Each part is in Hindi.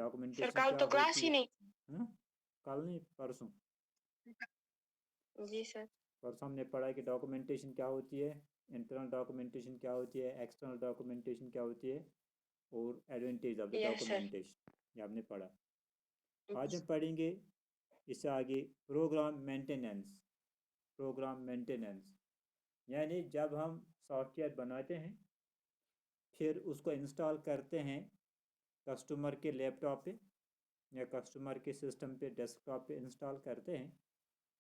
सर डॉक्यूमेंटेशन कल क्या तो क्लास होती ही है? नहीं। कल नहीं, परसों। जी सर। परसों हमने पढ़ा कि डॉक्यूमेंटेशन क्या होती है, इंटरनल डॉक्यूमेंटेशन क्या होती है, एक्सटर्नल डॉक्यूमेंटेशन क्या होती है, और advantage of the yes sir. Documentation, ये हमने पढ़ा। आज हम पढ़ेंगे इससे आगे प्रोग्राम मेंटेनेंस। प्रोग्राम मेंटेनेंस यानी जब हम सॉफ्टवेयर बनाते हैं, फिर उसको इंस्टॉल करते हैं कस्टमर के लैपटॉप पे या कस्टमर के सिस्टम पे, डेस्कटॉप पे इंस्टॉल करते हैं,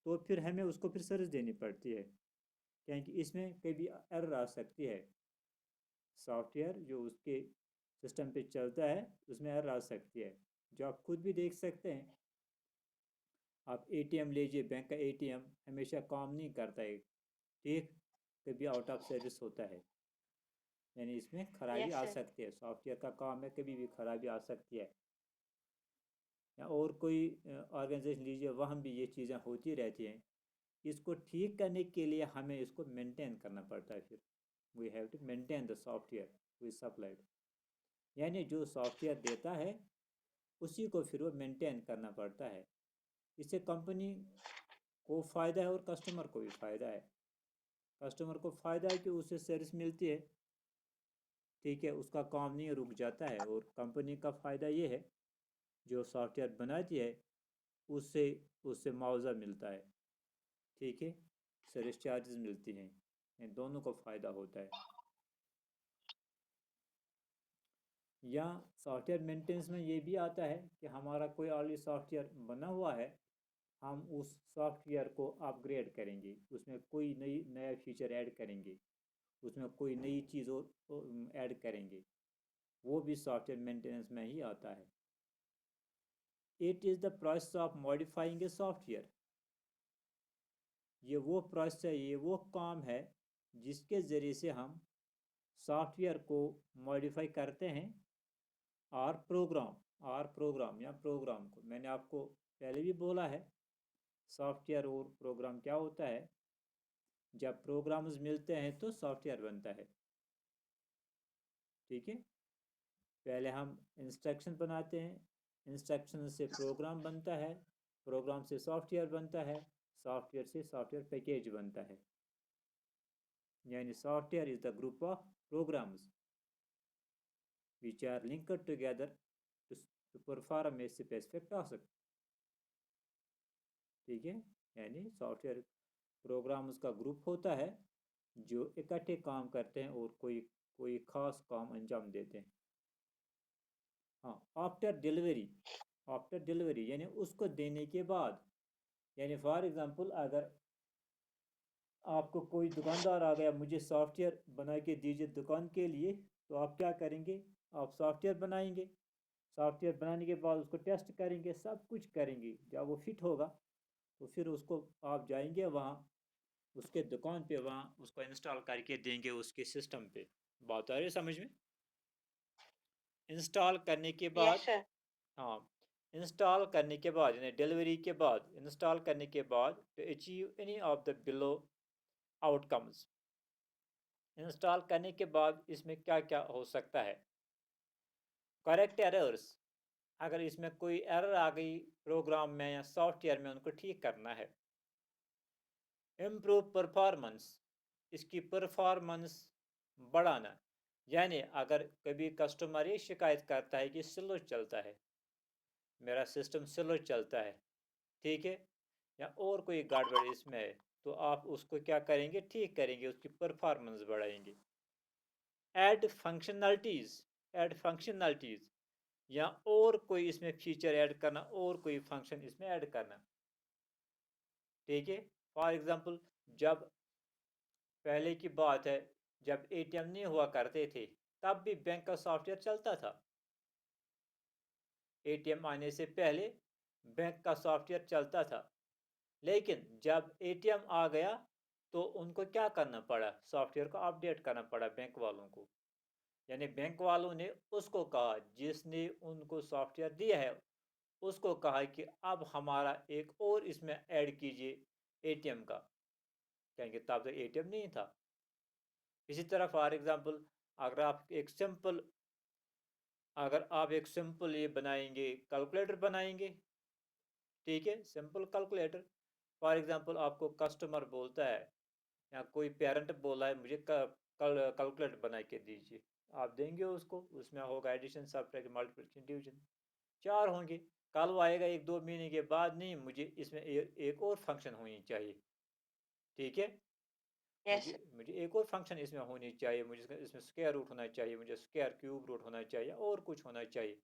तो फिर हमें उसको फिर सर्विस देनी पड़ती है, क्योंकि इसमें कभी एरर आ सकती है। सॉफ्टवेयर जो उसके सिस्टम पे चलता है उसमें एरर आ सकती है, जो आप खुद भी देख सकते हैं। आप एटीएम लीजिए, बैंक का एटीएम हमेशा काम नहीं करता है, ठीक, कभी आउट ऑफ सर्विस होता है, यानी इसमें खराबी यस आ सर। सकती है। सॉफ्टवेयर का काम है, कभी भी खराबी आ सकती है। या और कोई ऑर्गेनाइजेशन लीजिए, वहाँ भी ये चीज़ें होती रहती हैं। इसको ठीक करने के लिए हमें इसको मेंटेन करना पड़ता है। फिर we have to maintain the software we supplied, यानी जो सॉफ्टवेयर देता है उसी को फिर वो मेंटेन करना पड़ता है। इससे कंपनी को फ़ायदा है और कस्टमर को भी फ़ायदा है। कस्टमर को फ़ायदा है कि उसे सर्विस मिलती है, ठीक है, उसका काम नहीं रुक जाता है। और कंपनी का फ़ायदा ये है, जो सॉफ्टवेयर बनाती है उससे उससे मुआवजा मिलता है, ठीक है, सर्विस चार्जेस मिलती हैं, इन दोनों को फ़ायदा होता है। या सॉफ्टवेयर मेंटेनेंस में ये भी आता है कि हमारा कोई ऑलरेडी सॉफ्टवेयर बना हुआ है, हम उस सॉफ्टवेयर को अपग्रेड करेंगे, उसमें कोई नया फीचर ऐड करेंगे, उसमें कोई नई चीज़ और ऐड करेंगे, वो भी सॉफ्टवेयर मेंटेनेंस में ही आता है। It is the process of modifying a software. ये वो प्रोसेस है, ये वो काम है जिसके ज़रिए से हम सॉफ्टवेयर को मॉडिफाई करते हैं। और प्रोग्राम या प्रोग्राम को मैंने आपको पहले भी बोला है, सॉफ्टवेयर और प्रोग्राम क्या होता है। जब प्रोग्राम्स मिलते हैं तो सॉफ्टवेयर बनता है, ठीक है। पहले हम इंस्ट्रक्शन बनाते हैं, इंस्ट्रक्शन से प्रोग्राम बनता है, प्रोग्राम से सॉफ्टवेयर बनता है, सॉफ्टवेयर से सॉफ्टवेयर पैकेज बनता है। यानी software is the group of programs which are linked together to perform a specific task, ठीक है। यानी सॉफ्टवेयर प्रोग्राम्स का ग्रुप होता है जो इकट्ठे काम करते हैं और कोई कोई खास काम अंजाम देते हैं। हाँ, आफ्टर डिलीवरी यानी उसको देने के बाद, यानी फॉर एग्जांपल अगर आपको कोई दुकानदार आ गया, मुझे सॉफ्टवेयर बना के दीजिए दुकान के लिए, तो आप क्या करेंगे, आप सॉफ्टवेयर बनाएंगे। सॉफ्टवेयर बनाने के बाद उसको टेस्ट करेंगे, सब कुछ करेंगे, जब वो फिट होगा तो फिर उसको आप जाएंगे वहाँ उसके दुकान पे, वहाँ उसको इंस्टॉल करके देंगे उसके सिस्टम पे। बात आ रही है समझ में? इंस्टॉल करने के यस बाद, सर। हाँ, इंस्टॉल करने के बाद यानी डिलीवरी के बाद, इंस्टॉल करने के बाद to achieve any of the below outcomes, install करने के बाद इसमें क्या क्या हो सकता है। करेक्ट एरर्स, अगर इसमें कोई एरर आ गई प्रोग्राम में या सॉफ्टवेयर में, उनको ठीक करना है। इम्प्रूव परफॉर्मेंस, इसकी परफॉर्मेंस बढ़ाना, यानी अगर कभी कस्टमर ये शिकायत करता है कि स्लो चलता है, मेरा सिस्टम स्लो चलता है, ठीक है, या और कोई गड़बड़ इसमें है, तो आप उसको क्या करेंगे, ठीक करेंगे, उसकी परफॉर्मेंस बढ़ाएंगे। ऐड फंक्शनलिटीज़ या और कोई इसमें फीचर ऐड करना, और कोई फंक्शन इसमें ऐड करना, ठीक है। फॉर एग्जांपल, जब पहले की बात है, जब एटीएम नहीं हुआ करते थे, तब भी बैंक का सॉफ्टवेयर चलता था। एटीएम आने से पहले बैंक का सॉफ्टवेयर चलता था, लेकिन जब एटीएम आ गया तो उनको क्या करना पड़ा, सॉफ्टवेयर को अपडेट करना पड़ा बैंक वालों को। यानी बैंक वालों ने उसको कहा, जिसने उनको सॉफ्टवेयर दिया है उसको कहा कि अब हमारा एक और इसमें ऐड कीजिए एटीएम का, क्योंकि तब तक एटीएम नहीं था। इसी तरह फॉर एग्जांपल, अगर आप एक सिंपल अगर आप एक सिंपल ये बनाएंगे, कैलकुलेटर बनाएंगे, ठीक है, सिंपल कैलकुलेटर। फॉर एग्जांपल आपको कस्टमर बोलता है या कोई पेरेंट बोला है मुझे कैलकुलेटर बना के दीजिए, आप देंगे उसको, उसमें होगा एडिशन सब्ट्रैक्शन मल्टीप्लिकेशन डिवीजन, चार होंगे। कल वो आएगा एक दो महीने के बाद, नहीं मुझे इसमें एक और फंक्शन होनी चाहिए, ठीक है, यस मुझे सर। मुझे एक और फंक्शन इसमें होनी चाहिए, मुझे इसमें स्क्वायर रूट होना चाहिए, मुझे स्क्वायर क्यूब रूट होना चाहिए और कुछ होना चाहिए।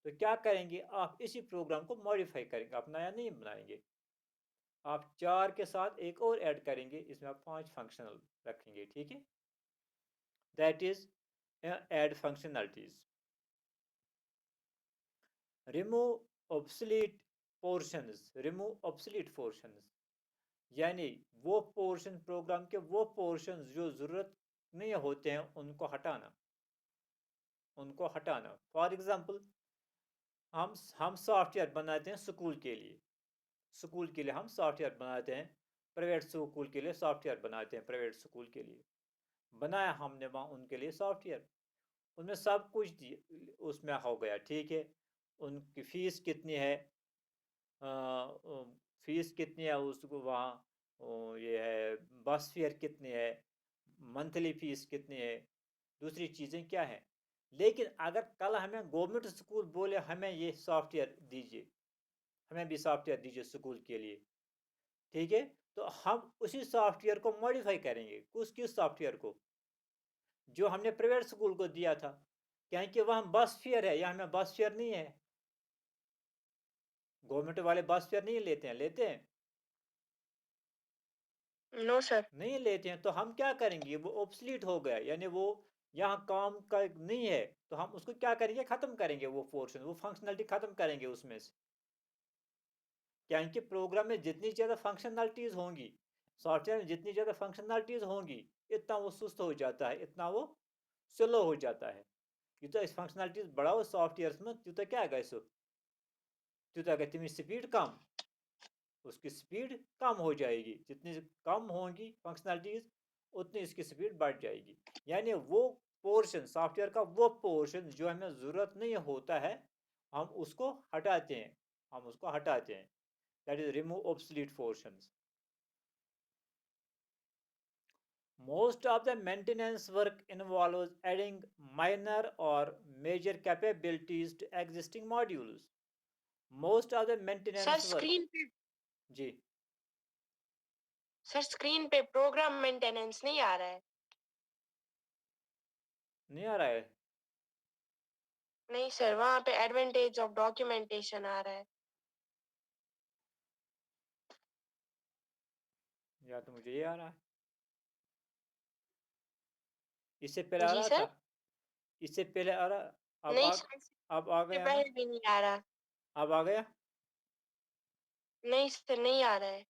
तो क्या करेंगे आप, इसी प्रोग्राम को मॉडिफाई करेंगे, आप नया नहीं बनाएंगे, आप चार के साथ एक और ऐड करेंगे, इसमें आप पांच फंक्शनल रखेंगे, ठीक है, that is add functionalities. Remove obsolete portions, remove obsolete portions, यानी वो पोर्शन, प्रोग्राम के वो पोर्शन जो ज़रूरत नहीं होते हैं उनको हटाना, उनको हटाना। फॉर एग्जांपल हम सॉफ्टवेयर बनाते हैं स्कूल के लिए, स्कूल के लिए हम सॉफ्टवेयर बनाते हैं, प्राइवेट स्कूल के लिए सॉफ्टवेयर बनाते हैं, प्राइवेट स्कूल के लिए बनाया हमने वहाँ उनके लिए सॉफ्टवेयर, उनमें सब कुछ उसमें हो गया, ठीक है, उनकी फीस कितनी है, फीस कितनी है उसको वहाँ, ये है बस फेयर कितनी है, मंथली फीस कितनी है, दूसरी चीज़ें क्या है। लेकिन अगर कल हमें गवर्नमेंट स्कूल बोले हमें ये सॉफ्टवेयर दीजिए, हमें भी सॉफ्टवेयर दीजिए स्कूल के लिए, ठीक है, तो हम उसी सॉफ्टवेयर को मॉडिफाई करेंगे, किस किस सॉफ्टवेयर को, जो हमने प्राइवेट स्कूल को दिया था, क्योंकि वहाँ बस फेयर है, यहाँ हमें बस फेयर नहीं है, गवर्नमेंट वाले बस फेयर नहीं लेते हैं, लेते हैं, नो सर। नहीं लेते हैं, तो हम क्या करेंगे, वो ऑब्सलीट हो गया, यानी वो यहाँ काम का नहीं है, तो हम उसको क्या करेंगे, खत्म करेंगे, वो पोर्शन, वो फंक्शनलिटी खत्म करेंगे उसमें से, क्योंकि प्रोग्राम में जितनी ज़्यादा फंक्शनलिटीज़ होंगी, सॉफ्टवेयर में जितनी ज़्यादा फंक्शनलिटीज़ होंगी, इतना वो सुस्त हो जाता है, इतना वो स्लो हो जाता है। तो फंक्शनलिटीज़ बढ़ाओ सॉफ्टवेयर में, तो क्या है सो, तो तुम्हें स्पीड कम, उसकी स्पीड कम हो जाएगी, जितनी कम होंगी फंक्शनलिटीज उतनी इसकी स्पीड बढ़ जाएगी, यानी वो पोर्शन, सॉफ्टवेयर का वो पोर्शन जो हमें ज़रूरत नहीं होता है, हम उसको हटाते हैं, हम उसको हटाते हैं, that is remove obsolete portions. Most of the maintenance work involves adding minor or major capabilities to existing modules. Most of the sir maintenance work, screen पे, जी, सर स्क्रीन पे प्रोग्राम मेंटेनेंस नहीं आ रहा है। नहीं आ रहा है, नहीं सर, वहाँ पे एडवांटेज ऑफ डॉक्यूमेंटेशन आ रहा है। या तो मुझे ये आ रहा है, इससे पहले आ जी रहा था, सर। इससे पहले आ रहा, नहीं सर, अब आ इससे गया ना, पहले भी नहीं आ रहा। अब आ गया। नहीं सर, नहीं आ रहा है।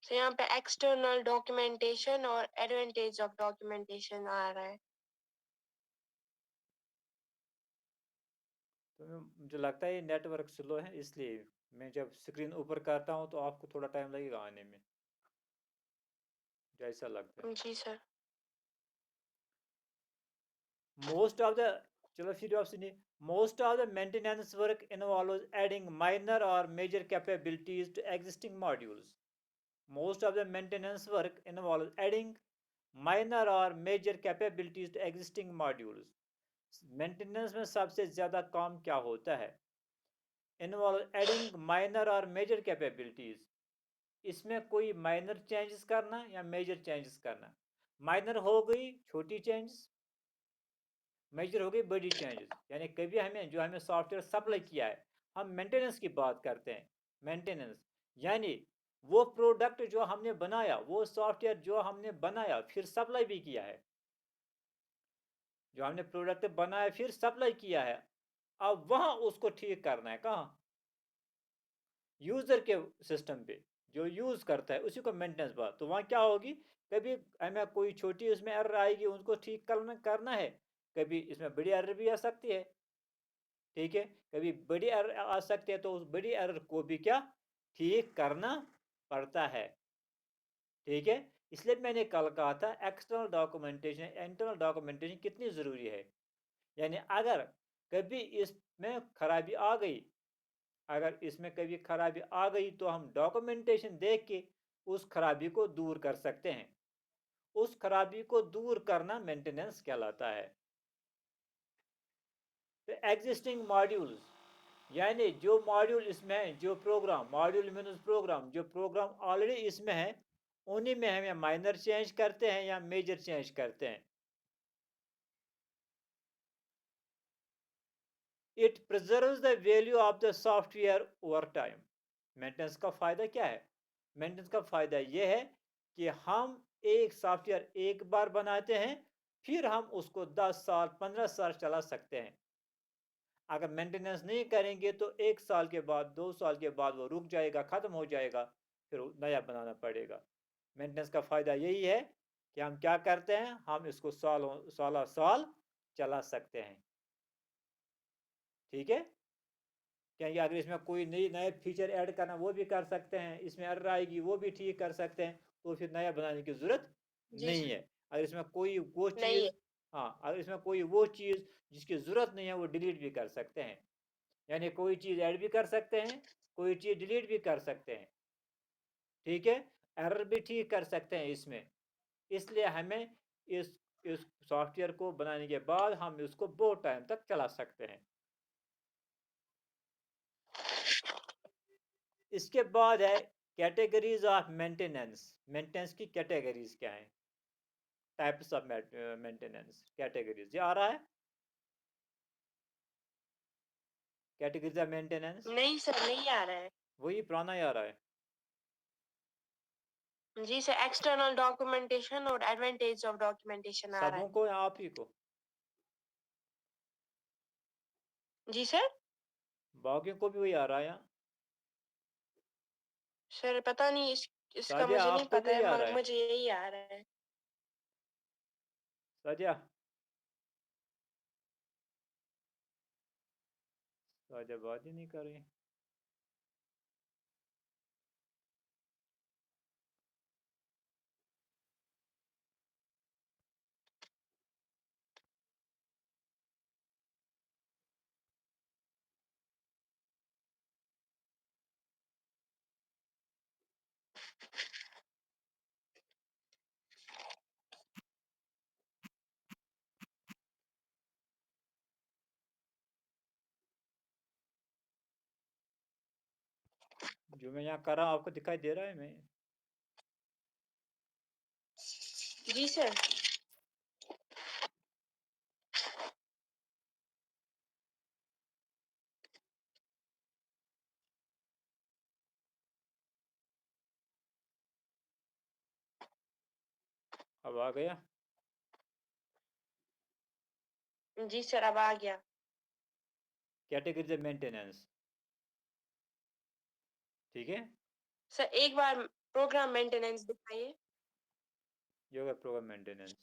तो यहाँ पे एक्सटर्नल डॉक्यूमेंटेशन और एडवांटेज ऑफ डॉक्यूमेंटेशन आ रहा है। तो मुझे लगता है ये नेटवर्क स्लो है, इसलिए मैं जब स्क्रीन ऊपर करता हूँ तो आपको थोड़ा टाइम लगेगा आने में, मुझे ऐसा लगता है। जी सर। मोस्ट ऑफ द, चलो फिर आप सुनिए, most of the maintenance work involves adding minor और major capabilities to existing modules. Most of the maintenance work involves adding minor और major capabilities to existing modules. Maintenance में सबसे ज़्यादा काम क्या होता है, इन्वॉल्व एडिंग माइनर और मेजर कैपेबिलिटीज, इसमें कोई माइनर चेंजेस करना या मेजर चेंजेस करना, माइनर हो गई छोटी चेंजेस, मेजर हो गई बड़ी चेंजेस, यानी कभी हमें जो हमें सॉफ्टवेयर सप्लाई किया है, हम मेंटेनेंस की बात करते हैं, मेंटेनेंस यानी वो प्रोडक्ट जो हमने बनाया, वो सॉफ्टवेयर जो हमने बनाया फिर सप्लाई भी किया है, जो हमने प्रोडक्ट बनाया फिर सप्लाई किया है, अब वहाँ उसको ठीक करना है, कहाँ, यूज़र के सिस्टम पे, जो यूज़ करता है उसी को मेंटेनेंस बात, तो वहाँ क्या होगी, कभी हमें कोई छोटी उसमें एरर आएगी उनको ठीक करना है, कभी इसमें बड़ी एरर भी आ सकती है, ठीक है, कभी बड़ी एरर आ सकती है, तो उस बड़ी एरर को भी क्या ठीक करना पड़ता है, ठीक है, इसलिए मैंने कल कहा था एक्सटर्नल डॉक्यूमेंटेशन इंटरनल डॉक्यूमेंटेशन कितनी ज़रूरी है। यानी अगर कभी इसमें खराबी आ गई, अगर इसमें कभी खराबी आ गई तो हम डॉक्यूमेंटेशन देख के उस खराबी को दूर कर सकते हैं। उस खराबी को दूर करना मेंटेनेंस कहलाता है। तो एग्जिस्टिंग मॉड्यूल्स, यानी जो मॉड्यूल इसमें है, जो प्रोग्राम, मॉड्यूल मीन्स प्रोग्राम, जो प्रोग्राम ऑलरेडी इसमें है उन्हीं में हम या माइनर चेंज करते हैं या मेजर चेंज करते हैं। It preserves the value of the software over time. Maintenance का फ़ायदा क्या है? मेंटेनेंस का फ़ायदा यह है कि हम एक सॉफ्टवेयर एक बार बनाते हैं, फिर हम उसको 10 साल 15 साल चला सकते हैं। अगर मेंटेनेंस नहीं करेंगे तो 1 साल के बाद 2 साल के बाद वो रुक जाएगा, ख़त्म हो जाएगा, फिर नया बनाना पड़ेगा। मेंटेनेंस का फ़ायदा यही है कि हम क्या करते हैं, हम इसको सालों साल चला सकते हैं। ठीक है, क्योंकि अगर इसमें कोई नए फीचर ऐड करना वो भी कर सकते हैं, इसमें एरर आएगी वो भी ठीक कर सकते हैं, तो फिर नया बनाने की ज़रूरत जी नहीं सर। है। अगर इसमें कोई वो नहीं है। चीज़, हाँ, अगर इसमें कोई वो चीज़ जिसकी ज़रूरत नहीं है वो डिलीट भी कर सकते हैं। यानी कोई चीज़ ऐड भी कर सकते हैं, कोई चीज़ डिलीट भी कर सकते हैं। ठीक है, एरर भी ठीक कर सकते हैं इसमें। इसलिए हमें इस इस सॉफ्टवेयर को बनाने के बाद हम इसको बहुत टाइम तक चला सकते हैं। इसके बाद है कैटेगरीज ऑफ मेंटेनेंस। मेंटेनेंस की कैटेगरीज क्या है? टाइप्स ऑफ मेंटेनेंस कैटेगरीज, ये आ रहा है कैटेगरीज ऑफ मेंटेनेंस। नहीं सर, नहीं आ रहा है। वही पुराना ही आ रहा है। जी सर, एक्सटर्नल डॉक्यूमेंटेशन और एडवांटेज ऑफ डॉक्यूमेंटेशन आ रहा सबों है। को या आप ही को? जी सर। बाकियों को भी वही आ रहा है या? सर पता नहीं, इसका सादिया मुझे नहीं आपको भी पता वही है, आ रहा मगर है? मुझे यही आ रहा है। सादिया, सादिया बात ही नहीं कर रही। जो मैं यहाँ कर रहा हूँ आपको दिखाई दे रहा है? मैं जी सर। अब आ गया। जी सर, अब आ गया। कैटेगरीज ऑफ मेंटेनेंस, ठीक है। सर एक बार प्रोग्राम मेंटेनेंस दिखाइए। योगा प्रोग्राम मेंटेनेंस,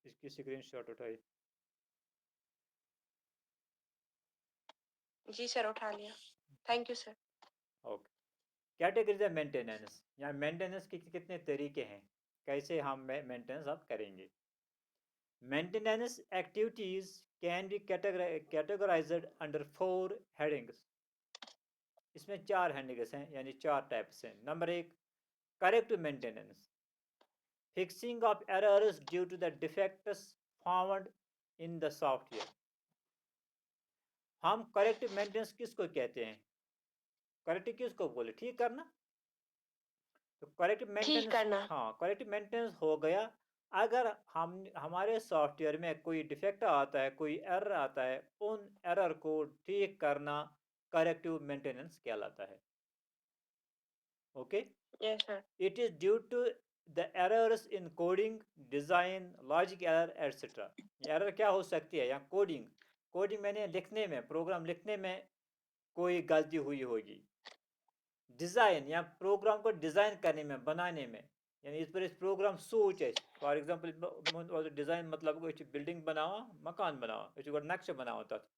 इसकी स्क्रीनशॉट उठाई। जी सर, उठा लिया। Thank you sir. Okay, categories of maintenance, यहाँ मेंटेनेंस के कितने तरीके हैं, कैसे हम मेंटेनेंस अब करेंगे। Maintenance activities can be categorized under 4 headings. इसमें 4 हेडिंग्स हैं, यानी 4 टाइप्स हैं। Number 1, corrective maintenance, fixing of errors due to the defects found in the software. हम करेक्टिव मेंटेनेंस किसको कहते हैं? करेक्टिव किसको बोले? ठीक करना। तो करेक्टिव ठीक मेंटेनेंस, करना। हाँ, करेक्टिव मेंटेनेंस हो गया अगर हम हमारे सॉफ्टवेयर में कोई डिफेक्ट आता है, कोई एरर आता है, उन एरर को ठीक करना करेक्टिव मेंटेनेंस कहलाता है। Okay, yes sir. It is due to the errors in coding, design, logic error etcetera. Error क्या हो सकती है? या कोडिंग, कोडिंग मैंने लिखने में, प्रोग्राम लिखने में कोई गलती हुई होगी। डिज़ाइन या प्रोग्राम को डिज़ाइन करने में, बनाने में, यानी इस प्रोग्राम सोच है। फॉर एग्जांपल डिज़ाइन मतलब बिल्डिंग बनावा, मकान बनावा, नक्श बनावा तथ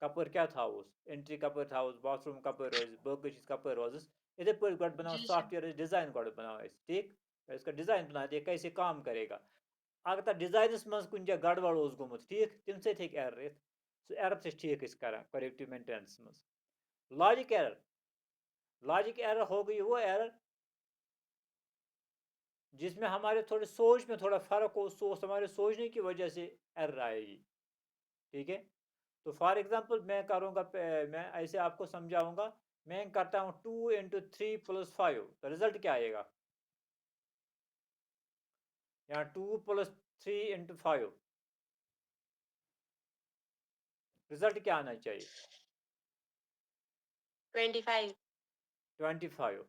कपर क्या था, एंट्री कपर था, बाथरूम कपर रोज, बस कपर रोज, इधर पर गड बनाओ जी सर। सॉफ्टवेयर डिजाइन गड बनाओ ठीक इसका डिजाइन बना दिया कैसे काम करेगा अगर तक डिजाइनस मज कुछ जगह गड़बड़ ओस गोमुत ठीक तम सत हेक एरर यिथ सो एरर से ठीक करा करेक्टिव मेंटेनेंस मज लॉजिक एरर हो गई वो एरर जिसमें हमारे थोड़े सोच में थोड़ा फर्क हो सोच हमारे सोचने की वजह से एरर आएगी ठीक है तो फॉर एग्जांपल मैं करूँगा मैं ऐसे आपको समझाऊंगा मैं करता हूँ 2 × 3 + 5 तो रिजल्ट क्या आएगा यहाँ 2 + 3 × 5 रिजल्ट क्या आना चाहिए 25। 25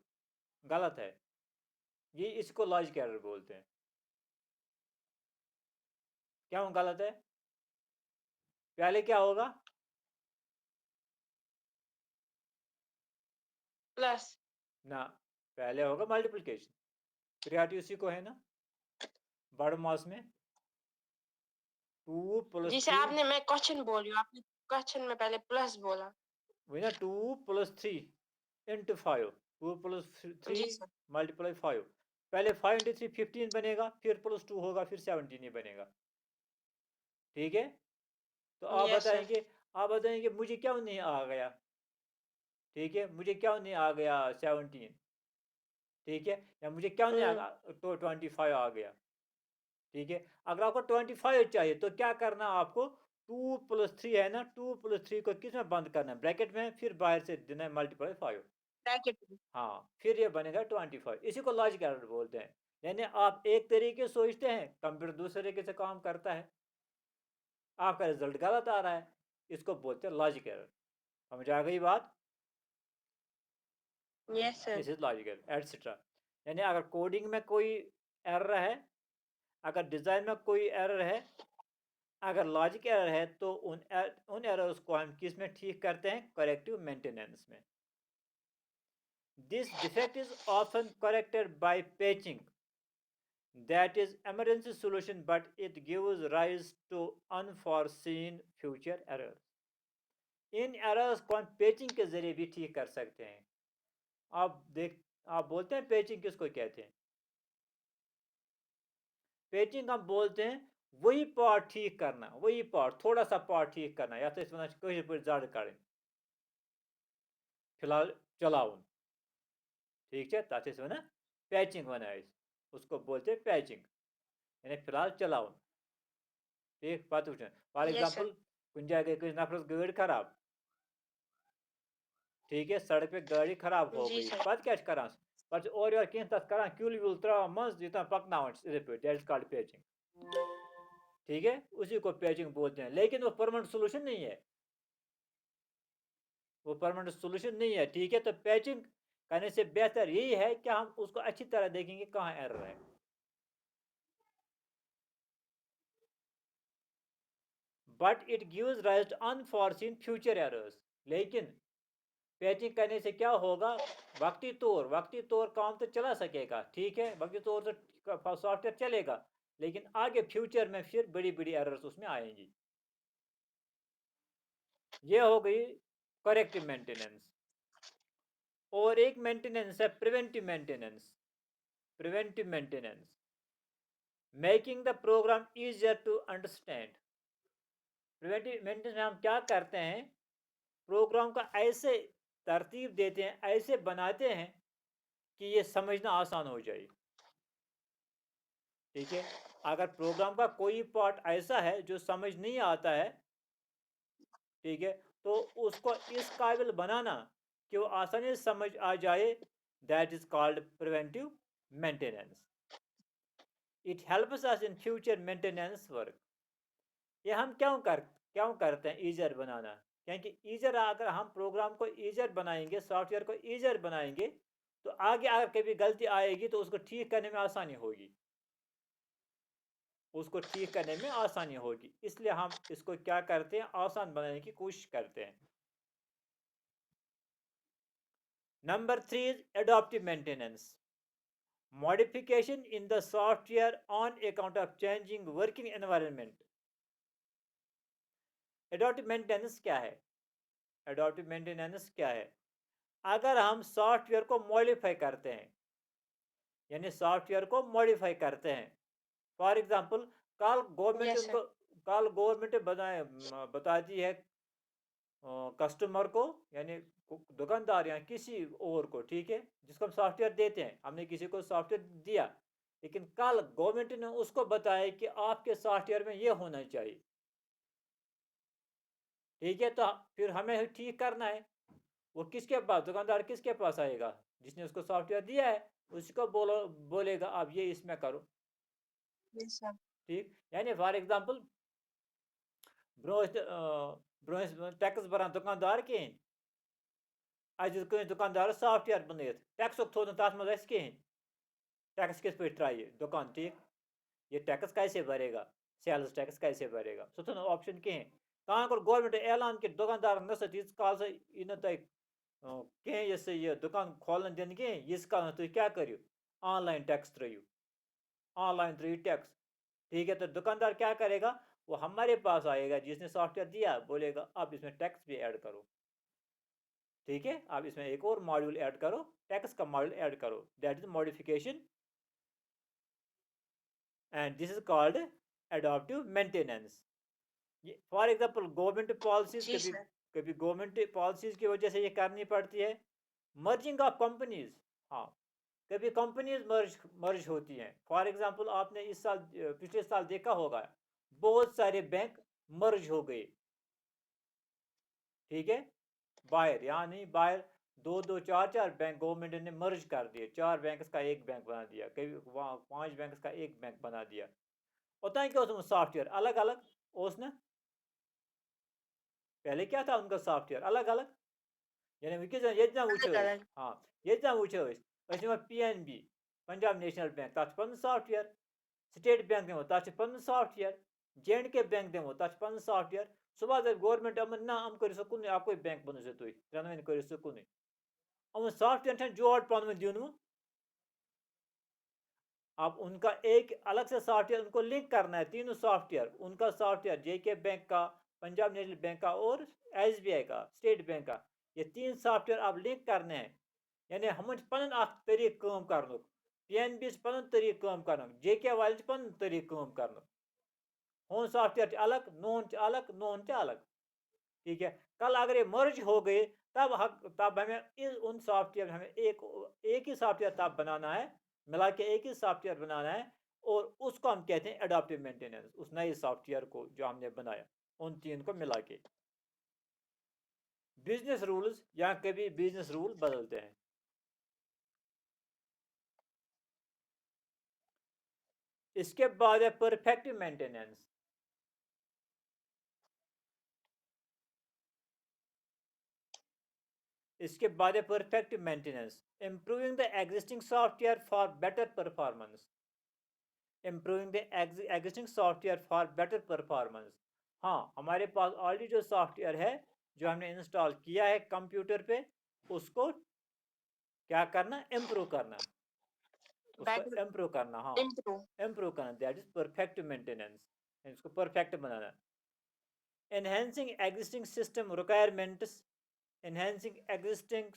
गलत है ये इसको लॉजिक एरर बोलते हैं क्यों गलत है पहले क्या होगा प्लस। ना पहले होगा मल्टीप्लिकेशन प्रियोरिटी उसी को है ना बड़ मास में 2 जी + सर, 3 मैं क्वेश्चन बोल रही हूँ, आपने क्वेश्चन में पहले प्लस बोला। वही ना 2 + 3 × 5 2 + 3 जी सर। × 5 पहले 5 × 3 15 बनेगा फिर +2 होगा फिर 17 ही बनेगा ठीक है तो यस सर। आप बताएंगे मुझे क्यों नहीं आ गया ठीक है मुझे क्यों नहीं आ गया 17 ठीक है या मुझे क्यों नहीं आ हम्म। गया तो 25 आ गया ठीक है अगर आपको 25 चाहिए तो क्या करना आपको 2 + 3 है ना 2 + 3 को किस में बंद करना है ब्रैकेट में फिर बाहर से देना है ×5 ब्रैकेट में। हाँ फिर ये बनेगा 25 इसी को लॉजिक एरर बोलते हैं यानी आप एक तरीके से सोचते हैं कंप्यूटर दूसरे तरीके से काम करता है आपका रिजल्ट गलत आ रहा है इसको बोलते हैं लॉजिक एरर समझ आ गई बात yes sir. This is logic error etcetera यानी अगर कोडिंग में कोई एरर है अगर डिज़ाइन में कोई एरर है अगर लॉजिक एरर है तो उन एरर्स को हम किस में ठीक करते हैं करेक्टिव मेंटेनेंस में this defect is often corrected by patching that is emergency solution but it gives rise to unforeseen future errors in errors को हम पेचिंग के जरिए भी ठीक कर सकते हैं आप देख आप बोलते हैं पेचिंग किसको कहते हैं पेचिंग हम बोलते हैं वही पार्ट ठीक करना वही पार्ट थोड़ा सा पार्ट ठीक करना या तो इस जड़ करें फिलहाल चलाउन ठीक है तथ वन पैचिंग वन उसको बोलते हैं पैचिंग यानी फिलहाल चलाउन ठीक पत वो फॉर यस सर। एग्जांपल कुछ जगह कुछ नफरस गाड़ी खराब ठीक है सड़क पे गाड़ी खराब हो जी गई सर। पत क्या करान पे और कह तथ करान क्यूल व्यूल त्रावान मज यूतान पकनावान इथे पे दैट इज कॉल्ड पैचिंग ठीक है उसी को पैचिंग बोलते हैं लेकिन वो परमानेंट सोल्यूशन नहीं है वो परमानेंट सोल्यूशन नहीं है ठीक है तो पैचिंग करने से बेहतर यही है कि हम उसको अच्छी तरह देखेंगे कहाँ एरर है but it gives rise to unforeseen future errors लेकिन पैचिंग करने से क्या होगा वक्ती तौर काम तो चला सकेगा ठीक है वक्ती तौर तो सॉफ्टवेयर चलेगा लेकिन आगे फ्यूचर में फिर बड़ी बड़ी एरर्स उसमें आएंगी ये हो गई करेक्टिव मेंटेनेंस और एक मेंटेनेंस है preventive maintenance making the program easier to understand preventive maintenance में हम क्या करते हैं प्रोग्राम का ऐसे तरतीब देते हैं ऐसे बनाते हैं कि ये समझना आसान हो जाए ठीक है अगर प्रोग्राम का कोई पार्ट ऐसा है जो समझ नहीं आता है ठीक है तो उसको इस काबिल बनाना कि वो आसानी से समझ आ जाए that is called preventive maintenance it helps us in future maintenance work ये हम क्यों करते हैं ईजर बनाना क्योंकि ईजर अगर हम प्रोग्राम को ईजर बनाएंगे सॉफ्टवेयर को ईजर बनाएंगे तो आगे अगर कभी गलती आएगी तो उसको ठीक करने में आसानी होगी इसलिए हम इसको क्या करते हैं आसान बनाने की कोशिश करते हैं number 3 is adaptive maintenance modification in the software on account of changing working environment adaptive maintenance क्या है अगर हम सॉफ्टवेयर को मॉडिफाई करते हैं, यानी सॉफ्टवेयर को मॉडिफाई करते हैं, फॉर एग्जांपल कल गवर्नमेंट Yes, sir. उनको कल गवर्नमेंट बताती है कस्टमर को, यानी दुकानदार या किसी और को, ठीक है, जिसको हम सॉफ्टवेयर देते हैं, हमने किसी को सॉफ्टवेयर दिया, लेकिन कल गवर्नमेंट ने उसको बताया कि आपके सॉफ्टवेयर में ये होना चाहिए, ठीक है, तो फिर हमें ठीक करना है। वो किसके पास, दुकानदार किसके पास आएगा, जिसने उसको सॉफ्टवेयर दिया है, उसको बोलेगा आप ये इसमें करो, Yes, sir. ठीक, यानी फॉर एग्जांपल ब्रोह टैक्स भरान दुकानदार कहें, दुकानदार सॉफ्टवेयर बनत टैक्स थो तथ मज कहें, टैक्स किस पे ट्राई दुकान, ठीक, ये टैक्स कैसे भरेगा, सेल्स टैक्स कैसे भरेगा, सो थो ऑप्शन कहें, कहाँ कर गवर्नमेंट ऐलान कि दुकानदार नसा तीस काल से इन तुम कहें ये दुकान खोलन दिन कहें, यीस काल तुम क्या करो, online tax throw, online throw tax, ठीक है, तो दुकानदार क्या करेगा, वो हमारे पास आएगा जिसने सॉफ्टवेयर दिया, बोलेगा अब इसमें टैक्स भी ऐड करो, ठीक है, आप इसमें एक और मॉड्यूल ऐड करो, टैक्स का मॉड्यूल ऐड करो, that is modification, and this is called adaptive maintenance. For example government policies, जी कभी सर. कभी गवर्नमेंट पॉलिसीज की वजह से ये करनी पड़ती है, मर्जिंग ऑफ कंपनीज, हाँ, कभी कंपनीज मर्ज मर्ज होती हैं, फॉर एग्जांपल आपने इस साल पिछले साल देखा होगा, बहुत सारे बैंक मर्ज हो गए, ठीक है, बाहर, यहाँ नहीं बाहर, दो दो चार चार बैंक गवर्नमेंट ने मर्ज कर दिए, चार बैंक का एक बैंक बना दिया, कभी वहाँ पांच बैंक का एक बैंक बना दिया, उतना क्या सॉफ्टवेयर अलग अलग ना, पहले क्या था उनका सॉफ्टवेयर अलग अलग, यानी वह ये वो, अलग अलग. हाँ, ये वो PNB, पंजाब नेशनल बैंक, तथ पन सॉफ्टवेयर, स्टेट बैंक दिमो तथ पन सॉफ्टवेयर, J&K बैंक दिमो तथ पन सॉफ्टवेयर, सुबह जब गवर्नमेंट अमन ना हम कर कुन आपको बैंक बनो से तुम त्रेनवन कर कुन, हम सॉफ्टवेयर जोड़ पन दिन, अब उनका एक अलग से सॉफ्टवेयर उनको लिंक करना है, तीनों सॉफ्टवेयर, उनका सॉफ्टवेयर JK बैंक का, पंजाब नेशनल बैंक का और SBI का, स्टेट बैंक का, ये तीन सॉफ्टवेयर आप लिंक करने हैं, यानी हम पन तरीक काम कर, PNB पन तरीक काम कर, JK वाले पन तरीक काम कर, हूँ सॉफ्टवेयर अलग, नोन अलग, नोन अलग, ठीक है, कल अगर ये मर्ज हो गए, तब हमें उन सॉफ्टवेयर हमें एक ही सॉफ्टवेयर तब बनाना है, मिला के एक ही सॉफ्टवेयर बनाना है, और उसको हम कहते हैं एडॉप्टिव मेंटेनेंस, उस नए सॉफ्टवेयर को जो हमने बनाया, उन तीन को मिला के, बिजनेस रूल्स, या कभी बिजनेस रूल बदलते हैं। इसके बाद है परफेक्टिव मेंटेनेंस, इसके बाद है perfective maintenance, improving the existing software for better performance, improving the existing software for better performance, हाँ, हमारे पास ऑलरेडी जो सॉफ्टवेयर है जो हमने इंस्टॉल किया है कंप्यूटर पे, उसको क्या करना, इम्प्रूव करना, उसको Back. इम्प्रूव करना, हाँ, Improve. इम्प्रूव करना, दैट इज परफेक्ट मेंटेनेंस, इसको परफेक्ट बनाना, enhancing existing system requirements, enhancing existing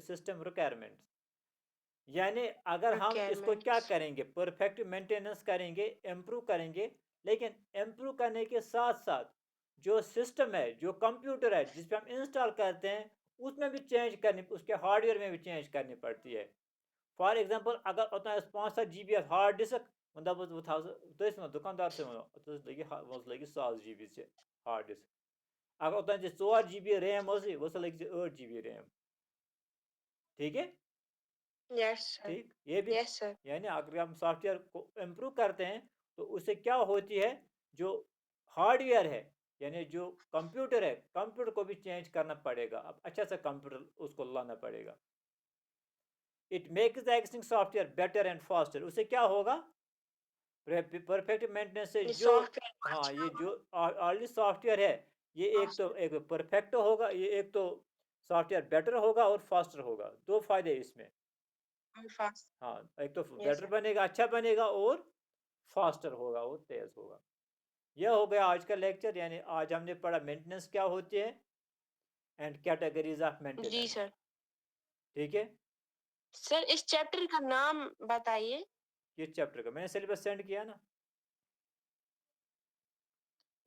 system requirements, यानी अगर हम इसको क्या Requirements. करेंगे, परफेक्ट मेंटेनेंस करेंगे, इम्प्रूव करेंगे, लेकिन इम्प्रूव करने के साथ साथ जो सिस्टम है, जो कंप्यूटर है जिस पे हम इंस्टॉल करते हैं, उसमें भी चेंज करनी, उसके हार्डवेयर में भी चेंज करनी पड़ती है, फॉर एग्जांपल अगर उतना 5-7 GB हार्ड डिस्क, मतलब वो था तो दुकानदार से तो लगी 7 GB से हार्ड डिस्क, अगर उतना 4 GB रैम वो लगी 8 GB रैम, ठीक है, Yes, sir. ठीक, ये भी, Yes, sir. यानी अगर हम सॉफ्टवेयर को इम्प्रूव करते हैं, तो उससे क्या होती है, जो हार्डवेयर है, यानी जो कंप्यूटर है, कंप्यूटर को भी चेंज करना पड़ेगा, अब अच्छा सा कंप्यूटर उसको लाना पड़ेगा, it makes the existing software better and faster, उससे क्या होगा, परफेक्ट मेंटेनेंस से The जो, software हाँ, ये version जो ऑलरेडी सॉफ्टवेयर है, ये faster एक परफेक्ट होगा, ये एक तो सॉफ्टवेयर बेटर होगा और फास्टर होगा, दो फायदे इसमें, and fast. हाँ, एक तो Yes, बेटर sir. बनेगा, अच्छा बनेगा, और फास्टर होगा, वो तेज होगा। यह हो गया आज का लेक्चर, यानी आज हमने पढ़ा मेंटेनेंस क्या होती है, एंड कैटेगरीज ऑफ जी मेंटेनेंस। सर. ठीक है? सर इस चैप्टर का नाम बताइए। किस चैप्टर का? मैंने सिलेबस सेंड किया ना।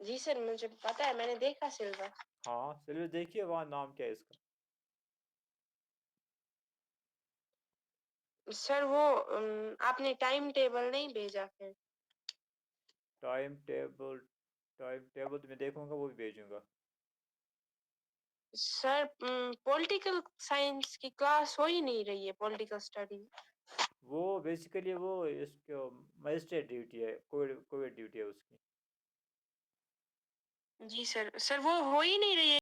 जी सर, मुझे पता है, मैंने देखा सिलेबस। हाँ, सिलेबस देखिए वहाँ नाम क्या है इसका। सर वो आपने टाइम टेबल नहीं भेजा फिर। टाइम टेबल, टाइम टेबल तो मैं देखूंगा, वो भी भेजूंगा। सर पॉलिटिकल साइंस की क्लास हो ही नहीं रही है, पॉलिटिकल स्टडी। वो बेसिकली वो इसको मजिस्ट्रेट ड्यूटी है, कोविड कोविड ड्यूटी है उसकी। जी सर, सर वो हो ही नहीं रही है